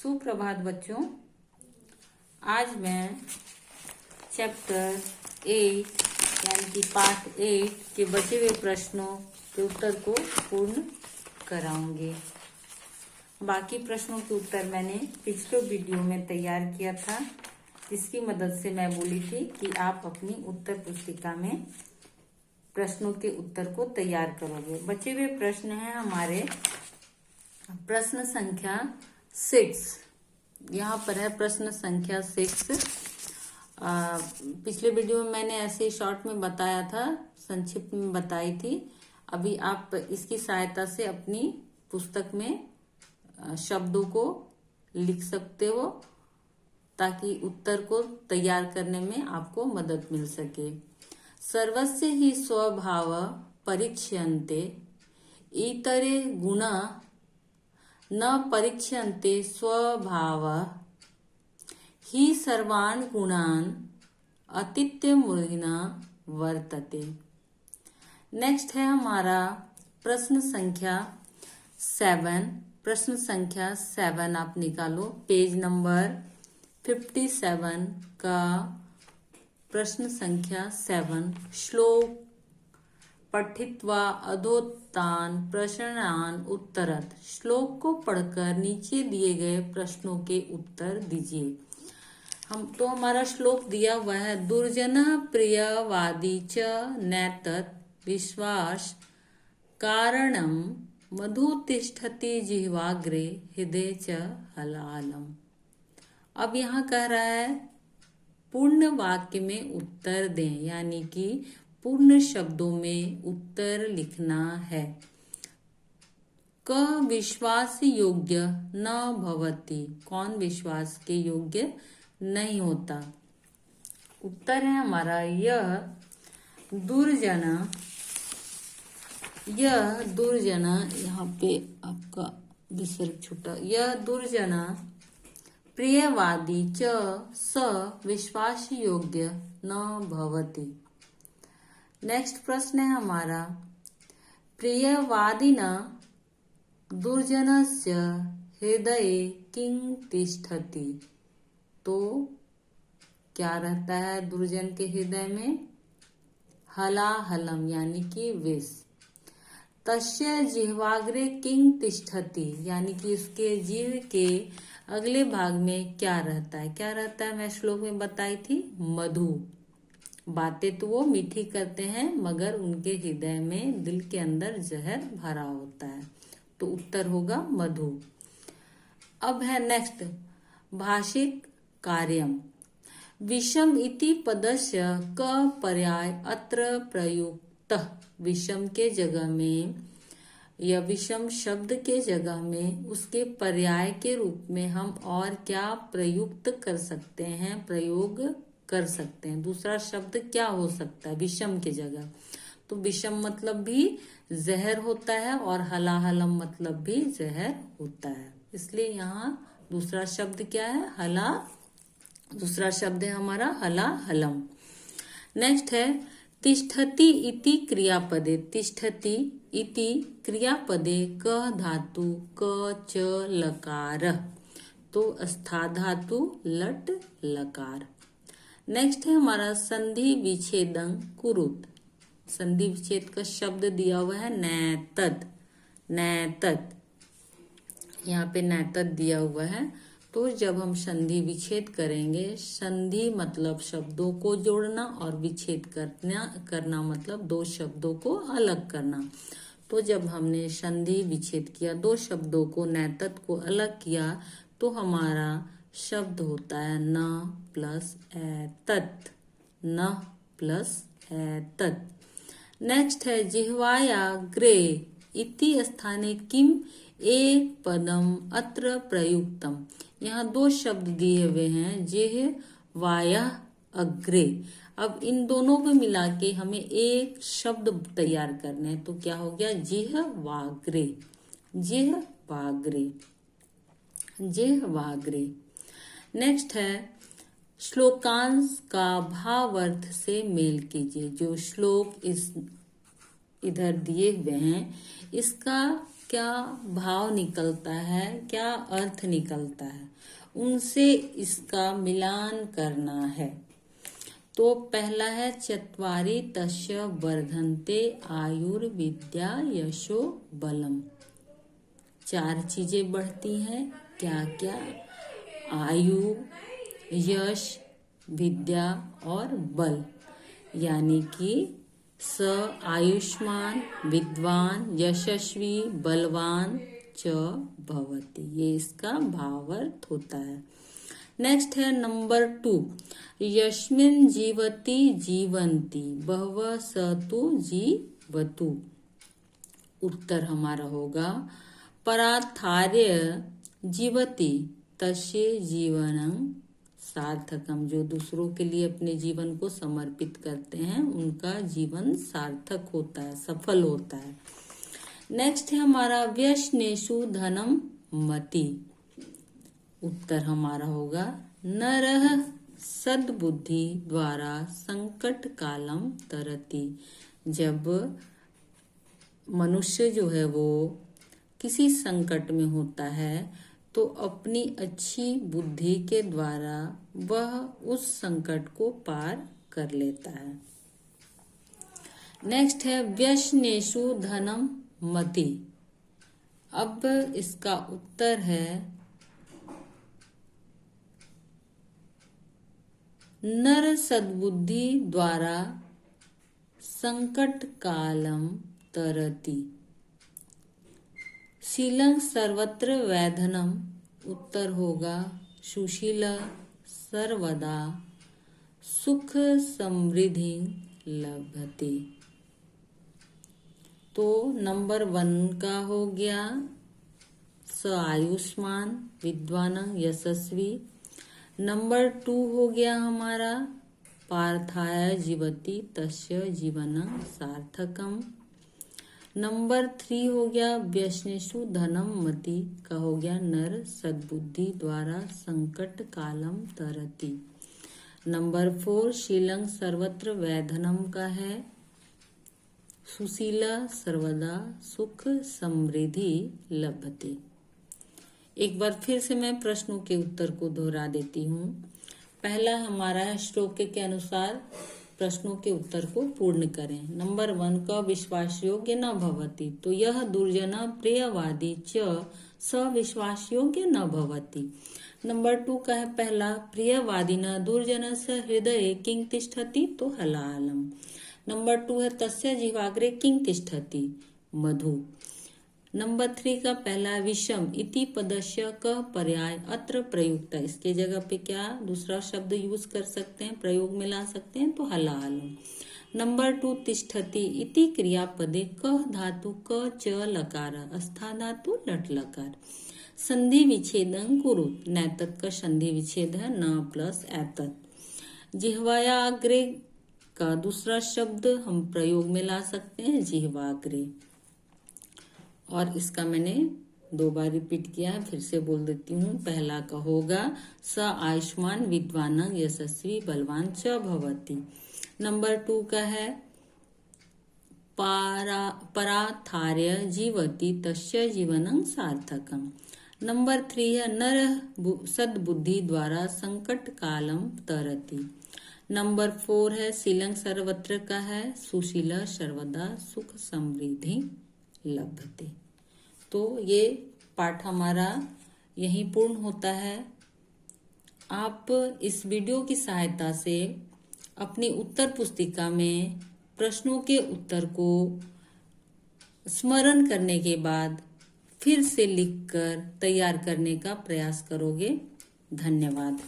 सुप्रभात बच्चों। आज मैं चैप्टर 8 यानी कि पार्ट 8 के बचे हुए प्रश्नों के उत्तर को पूर्ण कराऊंगी। बाकी प्रश्नों के उत्तर मैंने पिछले वीडियो में तैयार किया था, जिसकी मदद से मैं बोली थी कि आप अपनी उत्तर पुस्तिका में प्रश्नों के उत्तर को तैयार करोगे। बचे हुए प्रश्न हैं हमारे प्रश्न संख्या 6। यहाँ पर है प्रश्न संख्या 6। पिछले वीडियो में मैंने ऐसे शॉर्ट में बताया था, संक्षिप्त में बताई थी। अभी आप इसकी सहायता से अपनी पुस्तक में शब्दों को लिख सकते हो, ताकि उत्तर को तैयार करने में आपको मदद मिल सके। सर्वस्य ही स्वभाव परीक्ष्यन्ते इतरे गुणा न परीक्ष्यन्ते स्वभाव ही सर्वान् गुणान् अतीत्य मूर्खिना वर्तते। नेक्स्ट है हमारा प्रश्न संख्या 7। प्रश्न संख्या 7 आप निकालो, पेज नंबर 57 का प्रश्न संख्या 7। श्लोक पठित्वा अधोत्तान प्रश्नान उत्तरत। श्लोक को पढ़कर नीचे दिए गए प्रश्नों के उत्तर दीजिए। हमारा श्लोक दिया हुआ है, दुर्जनः प्रियवादी च नैतत् विश्वास कारणम मधु तिष्ठति जिह्वाग्रे हृदय च हलालम। अब यहाँ कह रहा है पूर्ण वाक्य में उत्तर दें, यानी कि पूर्ण शब्दों में उत्तर लिखना है। क विश्वास योग्य न भवति, कौन विश्वास के योग्य नहीं होता। उत्तर है हमारा यह दुर्जना, यहाँ पे आपका विसर्ग छूटा, यह दुर्जना प्रियवादी च स विश्वास योग्य न भवति। नेक्स्ट प्रश्न है हमारा, प्रियवादिना दुर्जनस्य हृदये किं तिष्ठति। तो क्या रहता है दुर्जन के हृदय में? हलाहलम यानी कि विष। तस्य जिह्वाग्रे किं तिष्ठति, यानी कि उसके जीव के अगले भाग में क्या रहता है? क्या रहता है मैं श्लोक में बताई थी, मधु। बातें तो वो मीठी करते हैं, मगर उनके हृदय में, दिल के अंदर जहर भरा होता है। तो उत्तर होगा मधु। अब है नेक्स्ट भाषिक कार्यम। विषम इति पदस्य क पर्याय अत्र प्रयुक्त। विषम के जगह में या विषम शब्द के जगह में उसके पर्याय के रूप में हम और क्या प्रयुक्त कर सकते हैं, प्रयोग कर सकते हैं। दूसरा शब्द क्या हो सकता है विषम के जगह? तो विषम मतलब भी जहर होता है और हलाहलम मतलब भी जहर होता है, इसलिए यहाँ दूसरा शब्द क्या है? हला। दूसरा शब्द है हमारा हलाहलम। नेक्स्ट है तिष्ठति इति क्रियापदे। तिष्ठति इति क्रियापदे क धातु क च लकार। तो स्था धातु लट लकार। नेक्स्ट है हमारा संधि विच्छेदं कुरुत। संधि विच्छेद का शब्द दिया हुआ है नैतत्। नैतत्, यहाँ पे नैतत् दिया हुआ है। तो जब हम संधि विच्छेद करेंगे, संधि मतलब शब्दों को जोड़ना और विच्छेद करना मतलब दो शब्दों को अलग करना। तो जब हमने संधि विच्छेद किया, दो शब्दों को नैतत् को अलग किया, तो हमारा शब्द होता है न प्लस एतत्। न प्लस एतत्। नेक्स्ट है जिह्वायाग्रे इति स्थाने किम एक पदम अत्र प्रयुक्तम। यहाँ दो शब्द दिए हुए हैं, जिह्वाया अग्रे। अब इन दोनों को मिला के हमें एक शब्द तैयार करना है। तो क्या हो गया? जिह्वाग्रे। जिह्वाग्रे। जिह्वाग्रे। नेक्स्ट है श्लोकांश का भावार्थ से मेल कीजिए। जो श्लोक इधर दिए हुए हैं, इसका क्या भाव निकलता है, क्या अर्थ निकलता है, उनसे इसका मिलान करना है। तो पहला है चत्वारि तस्य वर्धन्ते आयुर्विद्या यशो बलम। 4 चीजें बढ़ती हैं, क्या क्या? आयु, यश, विद्या और बल। यानी कि स आयुष्मान, विद्वान, यशस्वी, बलवान च भवति। ये इसका भावार्थ होता है। नेक्स्ट है नंबर 2, यस्मिन् जीवति जीवन्ति बहवः स तु जीवतु। उत्तर हमारा होगा परार्थार्य जीवति तस्य जीवनं सार्थकम। जो दूसरों के लिए अपने जीवन को समर्पित करते हैं उनका जीवन सार्थक होता है, सफल होता है। नेक्स्ट है हमारा व्यसनेषु धनम मति। उत्तर हमारा होगा नरः सद्बुद्धि द्वारा संकट कालम तरति। जब मनुष्य जो है वो किसी संकट में होता है तो अपनी अच्छी बुद्धि के द्वारा वह उस संकट को पार कर लेता है। नेक्स्ट है व्यसनेषु धनम मति। अब इसका उत्तर है नर सद्बुद्धि द्वारा संकट कालम तरति। शीलं सर्वत्र वैधनम। उत्तर होगा सुशील सर्वदा सुख समृद्धि लभते। तो नंबर 1 का हो गया स आयुष्मान, विद्वान, यशस्वी। नंबर 2 हो गया हमारा पार्थाय जीवति तस्य जीवनं सार्थकम। नंबर 3 हो गया व्यसनेषु धनम मति का हो गया नर सद्बुद्धि द्वारा संकट कालम तरति। नंबर 4 शीलं सर्वत्र वैधनम का है सुशीला सर्वदा सुख समृद्धि लभते। एक बार फिर से मैं प्रश्नों के उत्तर को दोहरा देती हूँ। पहला हमारा है श्लोक के अनुसार प्रश्नों के उत्तर को पूर्ण करें। नंबर 1 का विश्वास योग्य न भवति। तो यह दुर्जन प्रियवादी च स विश्वास योग्य न भवति। नंबर 2 का है पहला प्रियवादी न दुर्जन स हृदय किंग तिष्ठति तो हलालम। नंबर 2 है तस्य जीवाग्रे किंग तिष्ठति मधु। नंबर 3 का पहला विषम इति पदस्य क पर्याय अत्र प्रयुक्त। इसके जगह पे क्या दूसरा शब्द यूज कर सकते हैं, प्रयोग में ला सकते हैं, तो हलालम। नंबर 2 तिष्ठति इति क्रियापदे क धातु क च लकार अस्था धातु लट लकार संधि विच्छेदं कुरु। नैतत् का संधि विच्छेद है न प्लस एतत्। जिह्वायाग्रे का दूसरा शब्द हम प्रयोग में ला सकते हैं जिह्वाग्रे। और इसका मैंने 2 बार रिपीट किया है, फिर से बोल देती हूँ। पहला का होगा स आयुष्मान विद्वान यशस्वी बलवान च भवति। नंबर 2 का है परार्थार्य जीवति तस्य जीवनं सार्थकम। नंबर 3 है नर सद्बुद्धि द्वारा संकट कालम तरति। नंबर 4 है शीलं सर्वत्र का है सुशीला सर्वदा सुख समृद्धि लभते। तो ये पाठ हमारा यहीं पूर्ण होता है। आप इस वीडियो की सहायता से अपनी उत्तर पुस्तिका में प्रश्नों के उत्तर को स्मरण करने के बाद फिर से लिखकर तैयार करने का प्रयास करोगे। धन्यवाद।